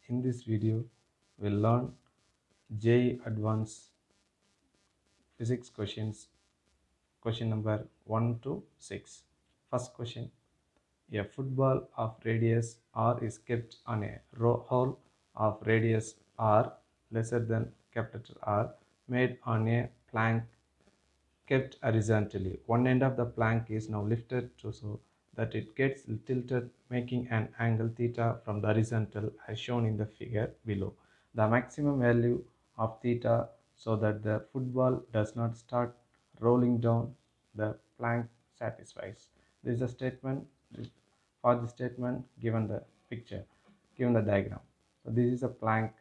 In this video, we'll learn JEE Advanced Physics questions, question number 1 to 6. First question, a football of radius r is kept on a hole of radius r lesser than capital R made on a plank kept horizontally. One end of the plank is now lifted so that it gets tilted, making an angle theta from the horizontal as shown in the figure below. The maximum value of theta so that the football does not start rolling down the plank satisfies. This is a statement. For the statement, given the picture, given the diagram. So this is a plank.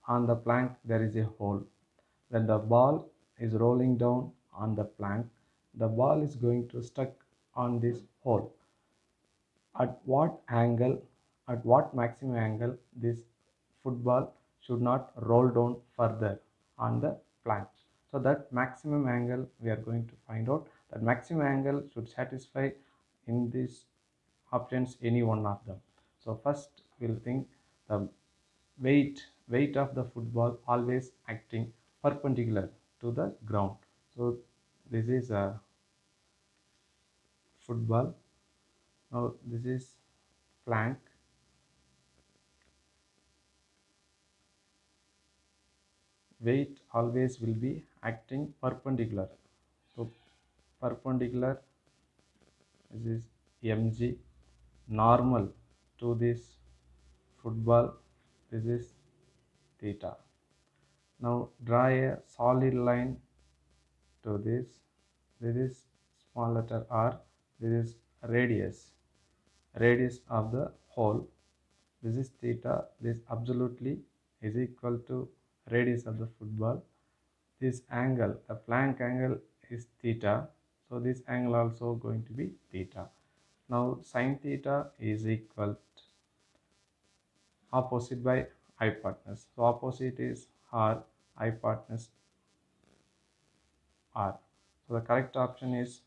On the plank there is a hole. When the ball is rolling down on the plank, the ball is going to stuck on this hole. At what angle, at what maximum angle this football should not roll down further on the plank. So that maximum angle we are going to find out. That maximum angle should satisfy in these options any one of them. So first we'll think the weight of the football always acting perpendicular to the ground. So this is a football. Now this is plank. Weight always will be acting perpendicular. So perpendicular, this is mg. Normal to this football, this is theta. Now draw a solid line to this. This is small letter r. This is radius of the hole. This is theta. This absolutely is equal to radius of the football. This angle, the plank angle is theta. So this angle also going to be theta. Now sine theta is equal to opposite by hypotenuse. So opposite is r, hypotenuse r. So the correct option is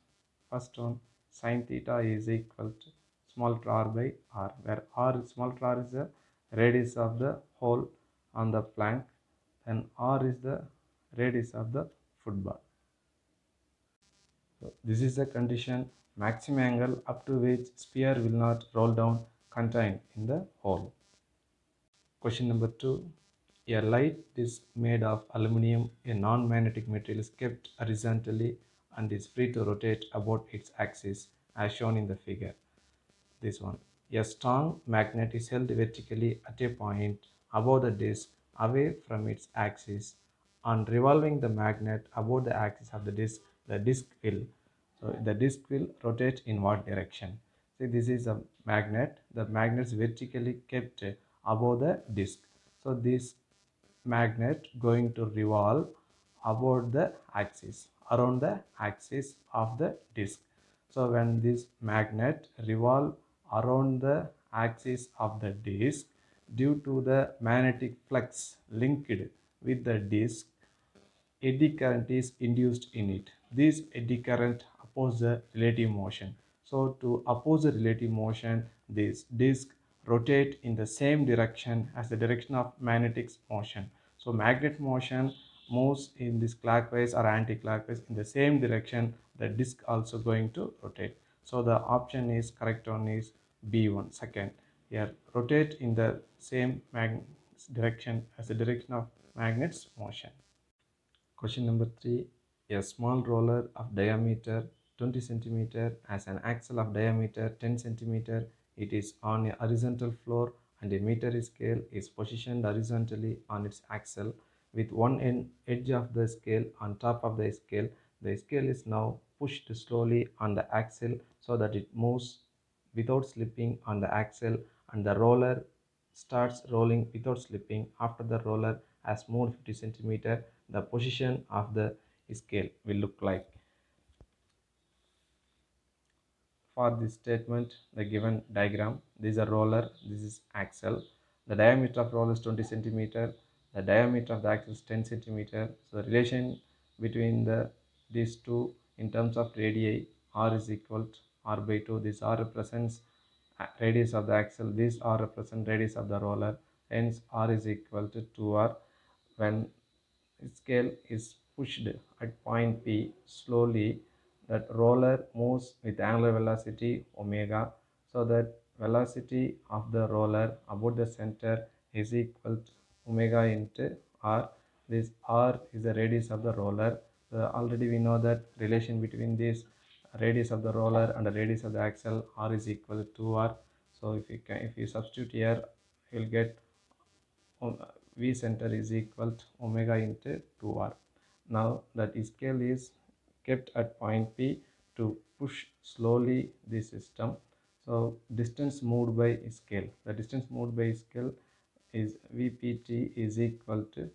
first one, sine theta is equal to small r by r, where small r is the radius of the hole on the plank and r is the radius of the football. So this is the condition, maximum angle up to which sphere will not roll down contained in the hole. Question number 2. A light disc made of aluminum, a non-magnetic material, is kept horizontally and is free to rotate about its axis as shown in the figure. This one. A strong magnet is held vertically at a point above the disc away from its axis. On revolving the magnet above the axis of the disc will rotate in what direction? See, this is a magnet. The magnet is vertically kept above the disc. So this magnet going to revolve about the axis, around the axis of the disc. So when this magnet revolve around the axis of the disc, due to the magnetic flux linked with the disc, eddy current is induced in it. This eddy current opposes the relative motion. So to oppose the relative motion, this disc rotate in the same direction as the direction of magnetic motion. So magnet motion moves in this clockwise or anti-clockwise in the same direction, the disc also going to rotate. So the option is correct one is B1, second. Here rotate in the same direction as the direction of magnet's motion. Question number 3. A small roller of diameter 20 cm has an axle of diameter 10 cm. It is on a horizontal floor and a meter scale is positioned horizontally on its axle with one edge of the scale on top of the scale. The scale is now pushed slowly on the axle so that it moves without slipping on the axle, and the roller starts rolling without slipping. After the roller has moved 50 cm, the position of the scale will look like. For this statement, the given diagram, this is a roller, this is axle. The diameter of roller is 20 cm. The diameter of the axle is 10 cm. So the relation between these two in terms of radii, r is equal to r by 2. This r represents radius of the axle. These are represent radius of the roller. Hence, R is equal to 2R. When scale is pushed at point P slowly, that roller moves with angular velocity omega, so that velocity of the roller about the center is equal to omega into R. This R is the radius of the roller. Already we know that relation between this radius of the roller and the radius of the axle, R is equal to 2R. So if you substitute here, you will get V center is equal to omega into 2R. Now that scale is kept at point P to push slowly the system. So distance moved by scale. The distance moved by scale is Vpt is equal to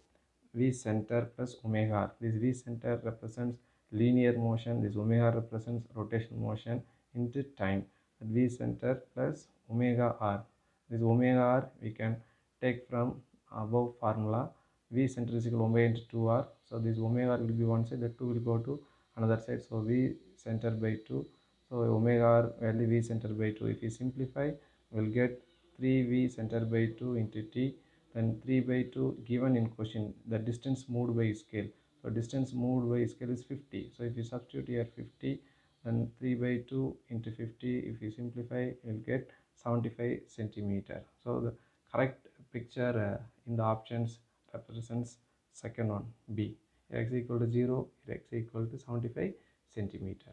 V center plus omega r. This V center represents linear motion. This omega represents rotational motion into time. V center plus omega r. This omega r we can take from above formula. V center is equal to omega into 2r. So this omega r will be one side, the 2 will go to another side. So V center by 2. So omega r value V center by 2. If we simplify, we will get 3V center by 2 into T. Then 3 by 2 given in question, the distance moved by scale. So distance moved by scale is 50. So if you substitute here 50, then 3 by 2 into 50, if you simplify, you will get 75 centimeter. So the correct picture in the options represents second one, B. X equal to 0, X equal to 75 centimeter.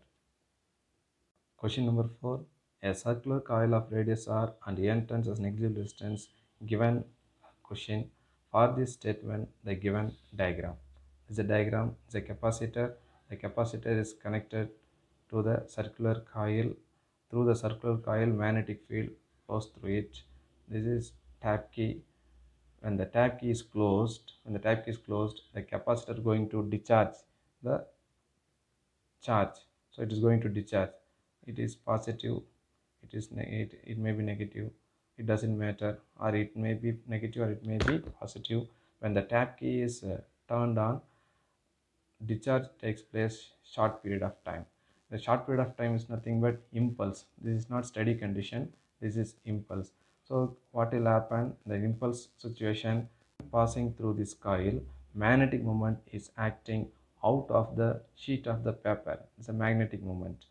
Question number 4. A circular coil of radius r and n turns as negligible distance given question. For this statement, the given diagram. This is a diagram, is a capacitor. The capacitor is connected to the circular coil. Through the circular coil, magnetic field flows through it. This is tap key. When the tap key is closed, the capacitor is going to discharge the charge. So it is going to discharge. It is positive, it may be negative, it doesn't matter, or it may be negative or it may be positive. When the tap key is turned on, discharge takes place short period of time. The short period of time is nothing but impulse. This is not steady condition, this is impulse. So what will happen, the impulse situation passing through this coil, magnetic moment is acting out of the sheet of the paper. It's a magnetic moment.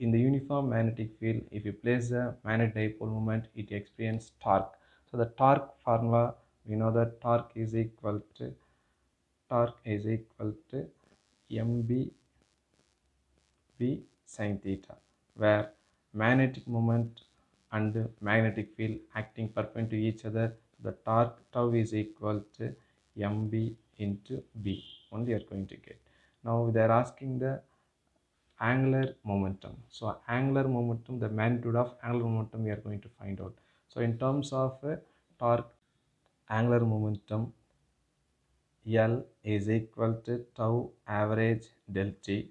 In the uniform magnetic field, if you place the magnetic dipole moment, it experiences torque. So the torque formula, we know that torque is equal to mb v sin theta, where magnetic moment and magnetic field acting perpendicular to each other. The torque tau is equal to mb into b. Only you are going to get. Now they are asking the angular momentum. So angular momentum, the magnitude of angular momentum we are going to find out. So in terms of torque, angular momentum L is equal to tau average del T.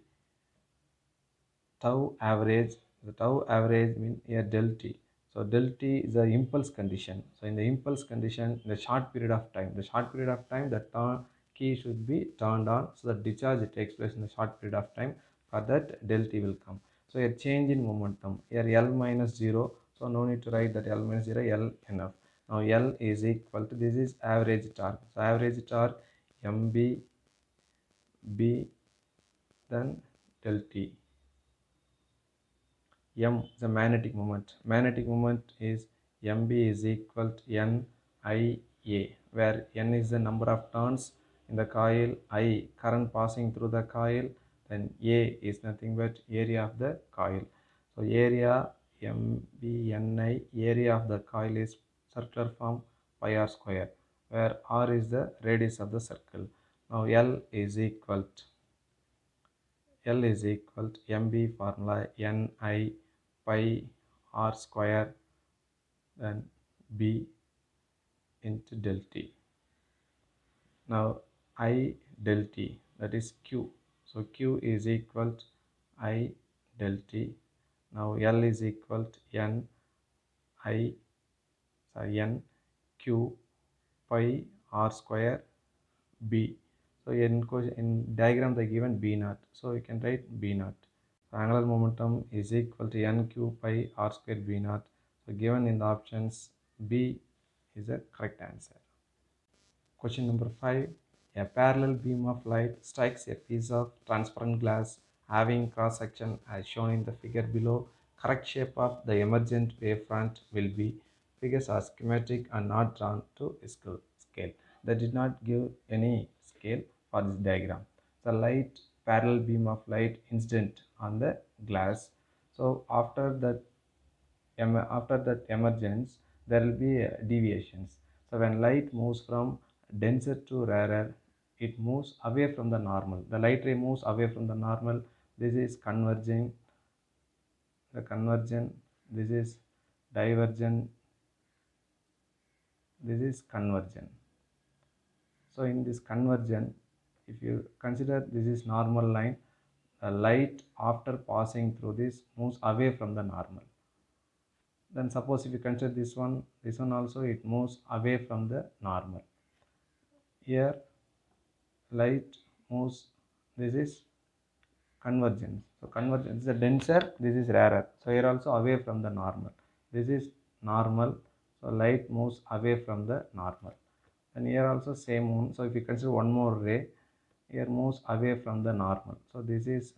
Tau average, the tau average means here del T. So del T is the impulse condition. So in the impulse condition, the short period of time, the key should be turned on, so that discharge takes place in the short period of time. For that, del T will come. So a change in momentum, here L minus 0. So no need to write that L minus 0, L enough. Now L is equal to, this is average torque. So average torque mb b then del T. M is the magnetic moment. Magnetic moment is mb is equal to nia, where n is the number of turns in the coil, I current passing through the coil, then a is nothing but area of the coil. So area mbni, area of the coil is circular form pi r square, where r is the radius of the circle. Now L is equal to mb formula ni pi r square then b into del T. Now I del T, that is Q. So Q is equal to I del T. Now L is equal to n q pi r square b. So in diagram they given b naught, so you can write b naught. So angular momentum is equal to n q pi r square b naught. So given in the options, B is the correct answer. Question number 5. A parallel beam of light strikes a piece of transparent glass having cross section as shown in the figure below. Correct shape of the emergent wavefront will be. Figures are schematic and not drawn to scale. They did not give any scale for this diagram. The light parallel beam of light incident on the glass. So after that emergence, there will be deviations. So when light moves from denser to rarer, it moves away from the normal. The light ray moves away from the normal. This is converging. The convergent. This is divergent. This is convergent. So in this convergent, if you consider this is normal line, the light after passing through this moves away from the normal. Then suppose if you consider this one also, it moves away from the normal. Here light moves, this is convergence. So convergence is a denser, this is rarer. So here also away from the normal. This is normal, so light moves away from the normal. And here also same one. So if you consider one more ray, here moves away from the normal. So this is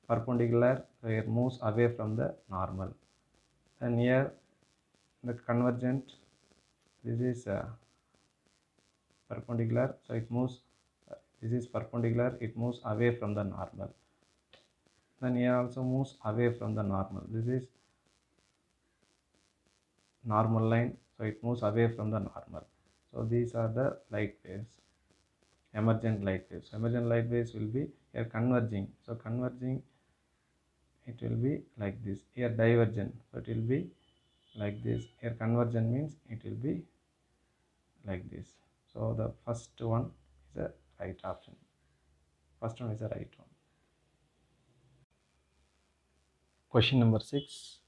perpendicular, so here moves away from the normal. And here the convergent, this is perpendicular, so it moves, this is perpendicular, it moves away from the normal. Then here also moves away from the normal. This is normal line, so it moves away from the normal. So these are the light waves, emergent light waves. Emergent light waves will be here converging. So converging, it will be like this. Here divergent, so it will be like this. Here convergent means it will be like this. So the first one is the right option. First one is the right one. Question number 6.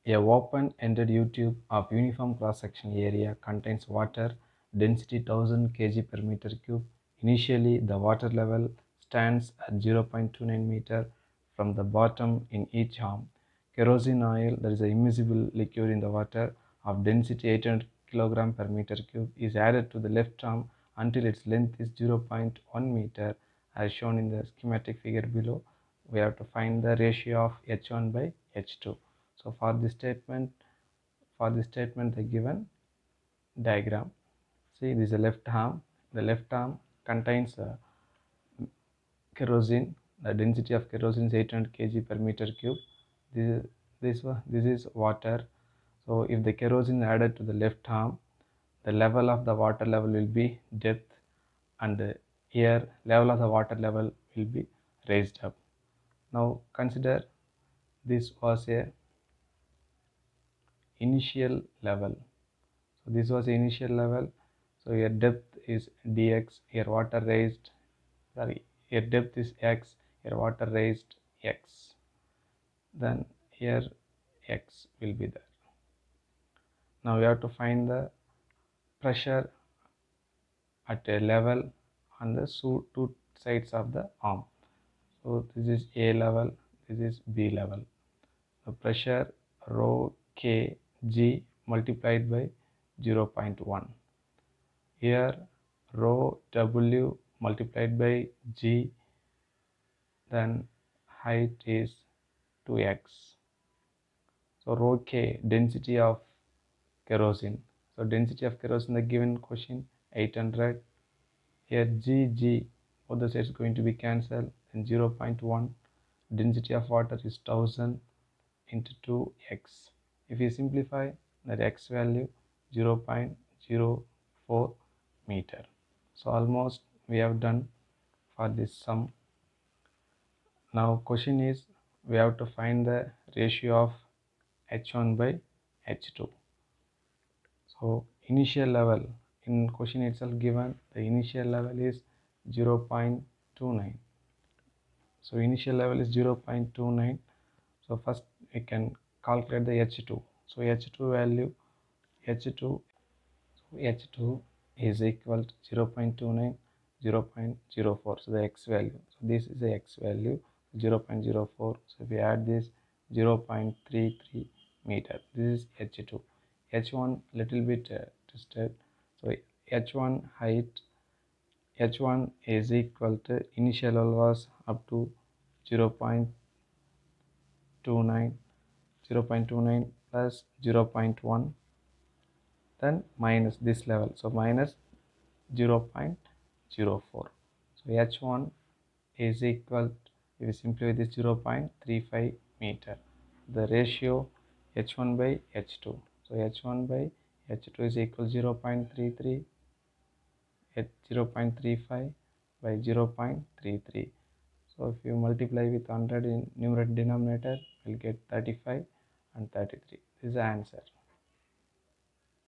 A open-ended U-tube of uniform cross-section area contains water, density 1000 kg per meter cube. Initially, the water level stands at 0.29 meter from the bottom in each arm. Kerosene oil, that is an immiscible liquid in the water, of density 800 kg per meter cube is added to the left arm until its length is 0.1 meter as shown in the schematic figure below. We have to find the ratio of H1 by H2. So for this statement, the given diagram, see this is the left arm. The left arm contains kerosene. The density of kerosene is 800 kg per meter cube. This is water. So if the kerosene is added to the left arm, the level of the water level will be depth, and here level of the water level will be raised up. Now consider this was a initial level. So this was the initial level. So your depth is dx, your water raised, your depth is x, your water raised x. Then here x will be there. Now we have to find the pressure at a level on the two sides of the arm. So this is A level, this is B level. The pressure rho k g multiplied by 0.1. Here rho w multiplied by g, then height is 2x. So rho k, density of kerosene. So density of kerosene, the given question 800. Here g, both the sides going to be cancelled, and 0.1. Density of water is 1000 into 2x. If you simplify, that x value 0.04 meter. So almost we have done for this sum. Now question is, we have to find the ratio of H1 by H2. So initial level, in question itself given the initial level is 0.29. So initial level is 0.29. So first we can calculate the H2. So H2 value, H2 is equal to 0.29, 0.04. So the x value. So this is the x value, 0.04. So if we add this 0.33, meter. This is H2. H1 little bit twisted. So H1 height, H1 is equal to initial level was up to 0.29, 0.29 plus 0.1, then minus this level, so minus 0.04. So H1 is equal, if we simplify this, 0.35 meter. The ratio H1 by H2. So H1 by H2 is equal 0.33, 0.35 by 0.33. So if you multiply with 100 in numerator denominator, we'll get 35 and 33. This is the answer.